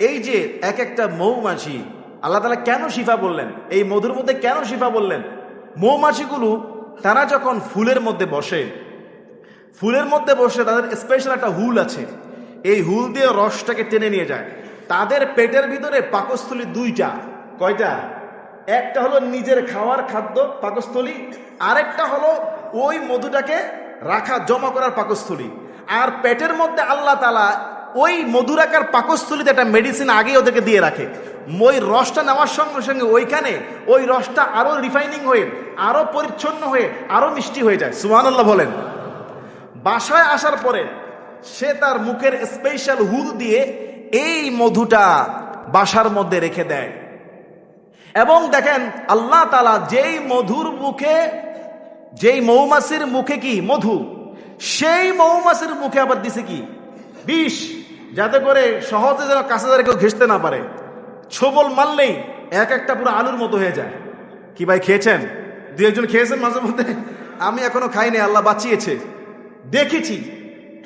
এই যে এক একটা মৌমাছি আল্লাহ তাআলা কেন শিফা বললেন, এই মধুর মধ্যে কেন শিফা বললেন? মৌমাছিগুলো তারা যখন ফুলের মধ্যে বসে, তাদের স্পেশাল একটা হুল আছে, এই হুল দিয়ে রসটাকে টেনে নিয়ে যায়। তাদের পেটের ভিতরে পাকস্থলী দুইটা। কয়টা? একটা হলো নিজের খাওয়ার খাদ্য পাকস্থলী, আরেকটা হলো ওই মধুটাকে রাখা জমা করার পাকস্থলী। আর পেটের মধ্যে আল্লাহ তাআলা ওই মধু রাখার পাকস্থলীতে একটা মেডিসিন আগে ওদেরকে দিয়ে রাখে। ওই রসটা নেওয়ার সঙ্গে সঙ্গে ওইখানে ওই রসটা আরো রিফাইনিং হয়ে, আরো পরিচ্ছন্ন হয়ে, আরো মিষ্টি হয়ে যায়। সুবহানাল্লাহ বলেন। বাসায় আসার পরে সে তার মুখের স্পেশাল হুল দিয়ে এই মধুটা বাসার মধ্যে রেখে দেয়। এবং দেখেন আল্লাহ তাআলা যেই মধুর মুখে, যেই মৌমাছির মুখে কি মধু, সেই মৌমাছির মুখে আবার দিছে কি বিষ, যাতে করে সহজে যেন কাছে ধরে কেউ ঘেঁষতে না পারে। ছোবল মারলেই এক একটা পুরো আলুর মতো হয়ে যায়। কি ভাই খেয়েছেন? দু একজন খেয়েছেন মাঝে মধ্যে? আমি এখনো খাইনি, আল্লাহ বাঁচিয়েছে। দেখেছি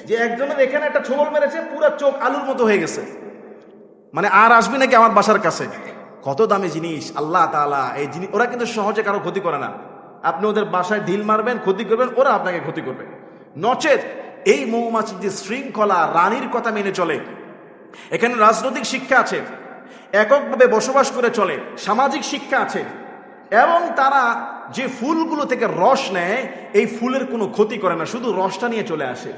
যে একজনের এখানে একটা ছোবল মেরেছে, পুরো চোখ আলুর মতো হয়ে গেছে। মানে আর আসবি নাকি আমার বাসার কাছে? কত দামি জিনিস আল্লাহ তাআলা এই জিনিস। ওরা কিন্তু সহজে কারো ক্ষতি করে না। আপনি ওদের বাসায় ঢিল মারবেন, ক্ষতি করবেন, ওরা আপনাকে ক্ষতি করবে। নচেত এই মৌমাছির যে শৃঙ্খলা, রানীর কথা মেনে চলে, এখানে রাজনৈতিক শিক্ষা আছে, এককভাবে বসবাস করে চলে, সামাজিক শিক্ষা আছে, এবং তারা যে ফুলগুলো থেকে রস নেয় এই ফুলের কোনো ক্ষতি করে না, শুধু রসটা নিয়ে চলে আসে।